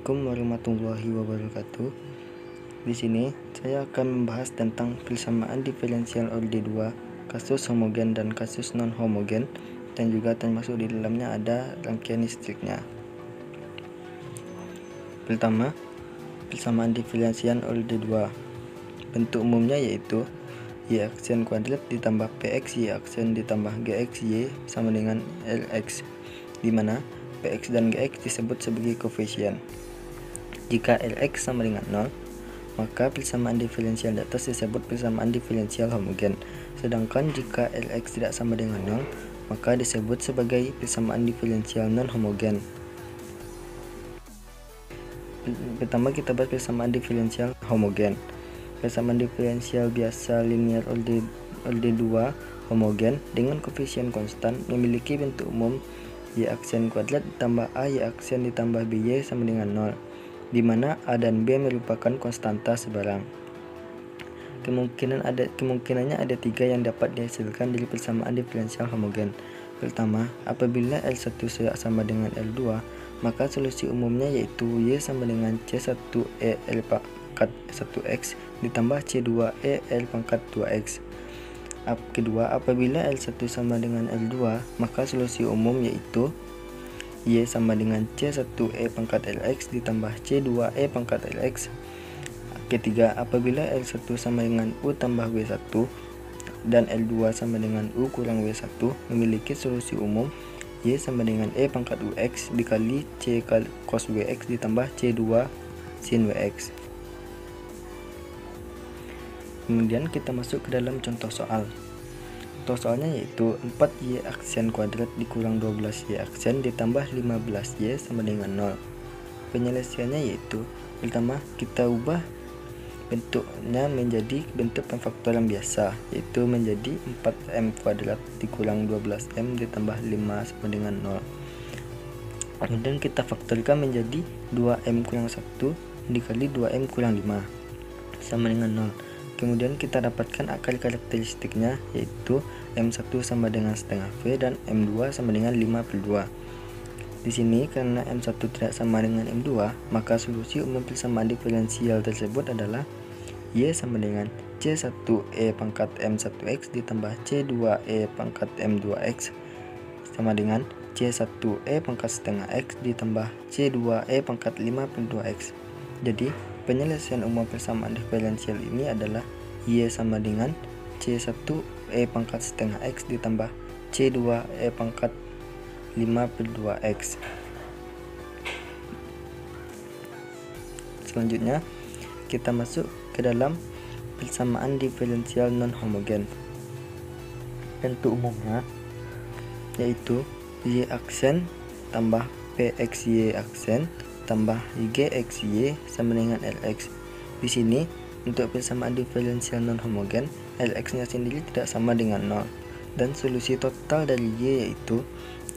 Assalamualaikum warahmatullahi wabarakatuh. Di sini saya akan membahas tentang persamaan diferensial order 2, kasus homogen dan kasus non homogen, dan juga termasuk di dalamnya ada rangkaian listriknya. Pertama, persamaan diferensial order 2. Bentuk umumnya yaitu Y aksen kuadrat ditambah PX Y aksen ditambah GX Y sama dengan LX, di mana PX dan GX disebut sebagai koefisien. Jika LX sama dengan 0, maka persamaan diferensial di atas disebut persamaan diferensial homogen. Sedangkan jika LX tidak sama dengan 0, maka disebut sebagai persamaan diferensial non homogen. Pertama kita bahas persamaan diferensial homogen. Persamaan diferensial biasa linear order 2 homogen dengan koefisien konstan memiliki bentuk umum Y aksen kuadrat ditambah A Y aksen ditambah BY sama dengan 0, di mana A dan B merupakan konstanta sebarang. Kemungkinannya ada 3 yang dapat dihasilkan dari persamaan diferensial homogen. Pertama, apabila L1 sama dengan L2, maka solusi umumnya yaitu Y sama dengan C1E L pangkat 1X ditambah C2E L pangkat 2X. Kedua, apabila L1 sama dengan L2, maka solusi umum yaitu Y sama dengan C1E pangkat LX ditambah C2E pangkat LX. Ketiga, apabila L1 sama dengan U tambah W1 dan L2 sama dengan U kurang W1, memiliki solusi umum Y sama dengan E pangkat UX dikali C cos WX ditambah C2 sin WX. Kemudian kita masuk ke dalam contoh soal. Contoh soalnya yaitu 4Y aksen kuadrat dikurang 12Y aksen ditambah 15Y sama dengan 0. Penyelesaiannya yaitu, pertama kita ubah bentuknya menjadi bentuk pemfaktoran biasa, yaitu menjadi 4M kuadrat dikurang 12M ditambah 5 sama dengan 0. Kemudian kita faktorkan menjadi 2M kurang 1 dikali 2M kurang 5 sama dengan 0. Kemudian kita dapatkan akar karakteristiknya yaitu M1 sama dengan setengah V dan M2 sama dengan 5/2. Di sini karena M1 tidak sama dengan M2, maka solusi umum persamaan diferensial tersebut adalah Y sama dengan C1E pangkat M1X ditambah C2E pangkat M2X sama dengan C1E pangkat setengah X ditambah C2E pangkat 5/2X. Jadi penyelesaian umum persamaan diferensial ini adalah Y sama dengan C1E pangkat setengah X ditambah C2E pangkat 5/2X. Selanjutnya kita masuk ke dalam persamaan diferensial non homogen. Bentuk umumnya yaitu Y aksen tambah PXY aksen tambah GXY sama dengan LX. Di sini untuk persamaan diferensial non homogen, LX-nya sendiri tidak sama dengan 0, dan solusi total dari Y yaitu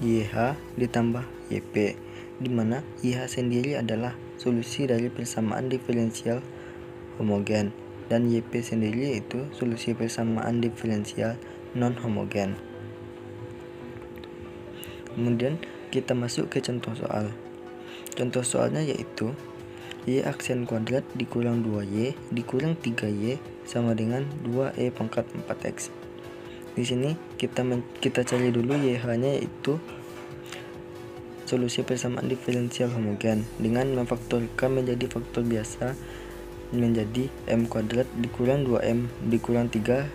YH ditambah YP, di mana YH sendiri adalah solusi dari persamaan diferensial homogen dan YP sendiri yaitu solusi persamaan diferensial non homogen. Kemudian kita masuk ke contoh soal. Contoh soalnya yaitu Y aksen kuadrat dikurang 2Y dikurang 3Y sama dengan 2E pangkat 4X. Di sini kita cari dulu YH-nya yaitu solusi persamaan diferensial homogen dengan memfaktorkan menjadi faktor biasa menjadi M kuadrat dikurang 2M dikurang 3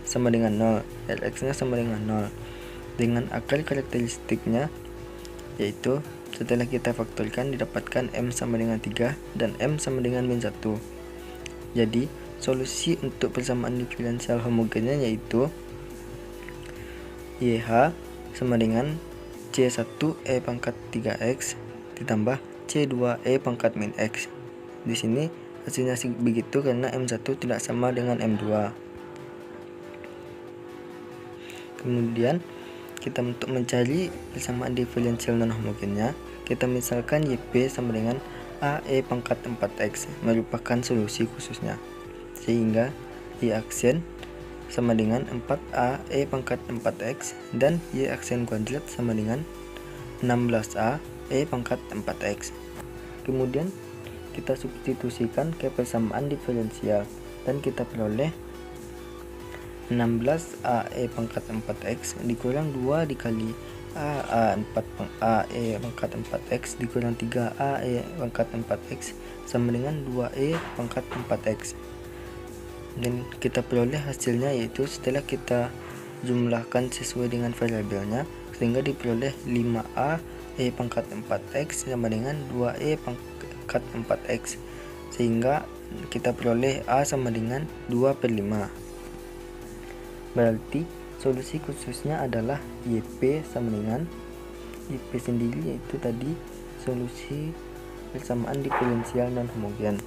sama dengan 0, LX-nya sama dengan 0, dengan akar karakteristiknya yaitu setelah kita faktorkan didapatkan M sama dengan 3 dan M sama dengan min 1. Jadi solusi untuk persamaan diferensial homogennya yaitu YH sama dengan C1E pangkat 3X ditambah C2E pangkat min X. Di sini hasilnya begitu karena M1 tidak sama dengan M2. Kemudian kita untuk mencari persamaan diferensial non homogennya, kita misalkan YP sama dengan AE pangkat 4X merupakan solusi khususnya, sehingga Y aksen sama dengan 4AE pangkat 4X dan Y aksen kuadrat sama dengan 16AE pangkat 4X. Kemudian kita substitusikan ke persamaan diferensial dan kita peroleh 16ae pangkat 4x dikurang 2 dikali ae pangkat 4x dikurang 3ae pangkat 4x sama dengan 2e pangkat 4x. Dan kita peroleh hasilnya, yaitu setelah kita jumlahkan sesuai dengan variabelnya, sehingga diperoleh 5a e pangkat 4x sama dengan 2e pangkat 4x, sehingga kita peroleh a sama dengan 2/5. Berarti solusi khususnya adalah YP sama dengan YP sendiri, yaitu tadi solusi persamaan diferensial non homogen,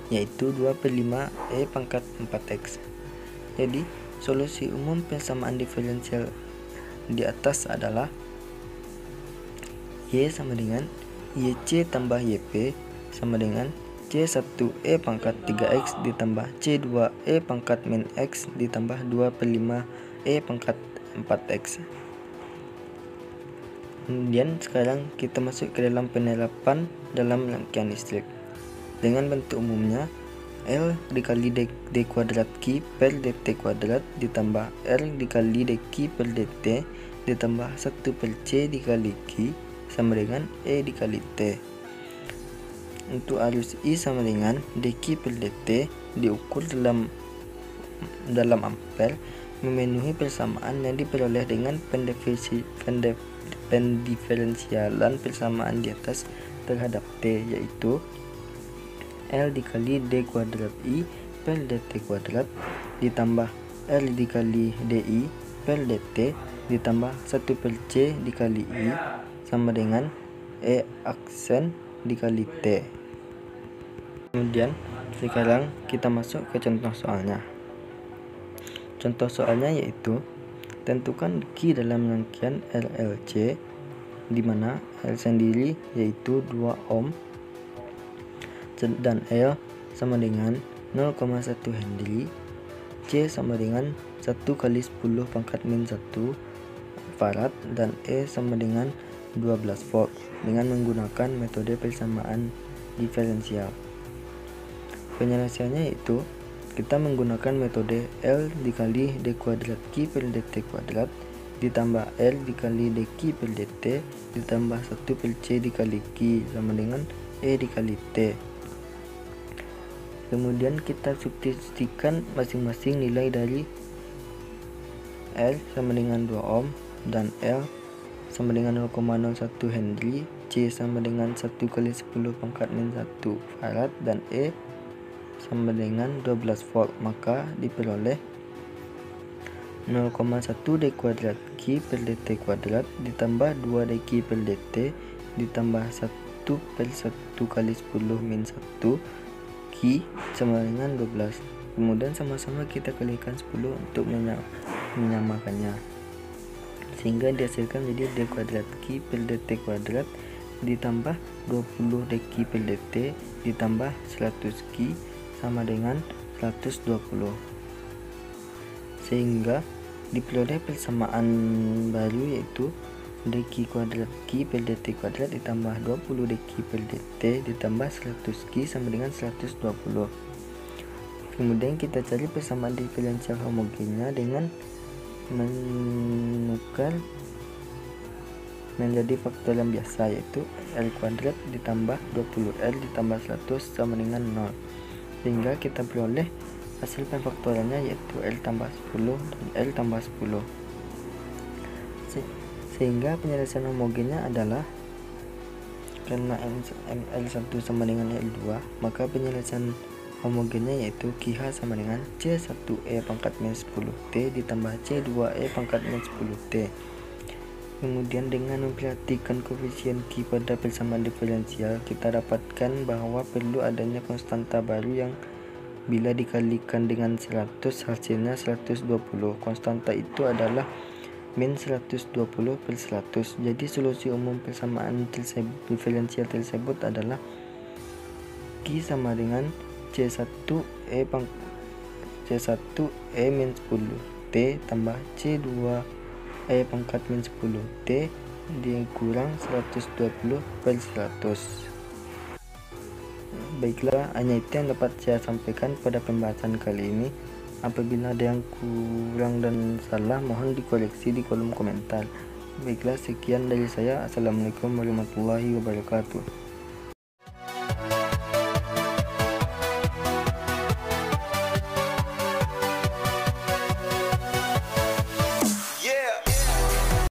yaitu 2/5 e pangkat 4x. Jadi solusi umum persamaan diferensial di atas adalah Y sama dengan YC tambah YP sama dengan C1e pangkat 3x ditambah C2e pangkat min x ditambah 2/5 e pangkat 4x. Kemudian sekarang kita masuk ke dalam penerapan dalam rangkaian listrik. Dengan bentuk umumnya, L dikali d kuadrat Q per dt kuadrat ditambah R dikali dQ per dt ditambah 1/C dikali Q sama dengan E dikali T. Untuk arus I sama dengan dQ per dt diukur dalam ampere, memenuhi persamaan yang diperoleh dengan pendiferensialan persamaan di atas terhadap T, yaitu L dikali d kuadrat I per dt kuadrat ditambah R dikali di per dt ditambah 1/C dikali I sama dengan E aksen dikali T. Kemudian sekarang kita masuk ke contoh soalnya. Contoh soalnya yaitu tentukan Q dalam rangkaian RLC, di mana L sendiri yaitu 2 ohm dan L sama dengan 0,1 Henry, C sama dengan 1 kali 10 pangkat min 1 farad, dan E sama dengan 12 volt dengan menggunakan metode persamaan diferensial. Penyelesaiannya yaitu kita menggunakan metode L dikali d kuadrat Q per dt kuadrat ditambah L dikali dQ per dt ditambah 1/C dikali Q sama dengan E dikali T. Kemudian kita substitusikan masing-masing nilai dari L sama dengan 2 ohm dan L sama dengan 0,01 Henry, C sama dengan 1 kali 10 pangkat min 1 farad, dan E sama dengan 12 volt, maka diperoleh 0,1 d kuadrat Q per dt kuadrat ditambah 2 dQ per dt ditambah 1/1 kali 10 min 1 Q sama dengan 12. Kemudian sama-sama kita kalikan 10 untuk menyamakannya, sehingga dihasilkan menjadi d kuadrat Q per dt kuadrat ditambah 20 dQ per dt ditambah 100 Q sama dengan 120, sehingga diperoleh persamaan baru yaitu dQ kuadrat Q per dt kuadrat ditambah 20 dQ per dt ditambah 100 Q sama dengan 120. Kemudian kita cari persamaan diferensial homogennya dengan menukar menjadi faktorial biasa, yaitu L kuadrat ditambah 20L ditambah 100 sama dengan 0, sehingga kita peroleh hasil pemfaktorialnya yaitu L tambah 10 dan L tambah 10. Sehingga penyelesaian homogennya adalah, karena L1 sama dengan L2, maka penyelesaian homogennya yaitu QH sama dengan C1E pangkat min 10T ditambah C2E pangkat min 10T. Kemudian dengan memperhatikan koefisien Q pada persamaan diferensial, kita dapatkan bahwa perlu adanya konstanta baru yang bila dikalikan dengan 100 hasilnya 120. Konstanta itu adalah min 120 per 100. Jadi solusi umum persamaan diferensial tersebut adalah Q sama dengan C1E min 10T tambah C2E pangkat min 10T dikurang 120 per 100. Baiklah, hanya itu yang dapat saya sampaikan pada pembahasan kali ini. Apabila ada yang kurang dan salah, mohon dikoreksi di kolom komentar. Baiklah, sekian dari saya. Assalamualaikum warahmatullahi wabarakatuh.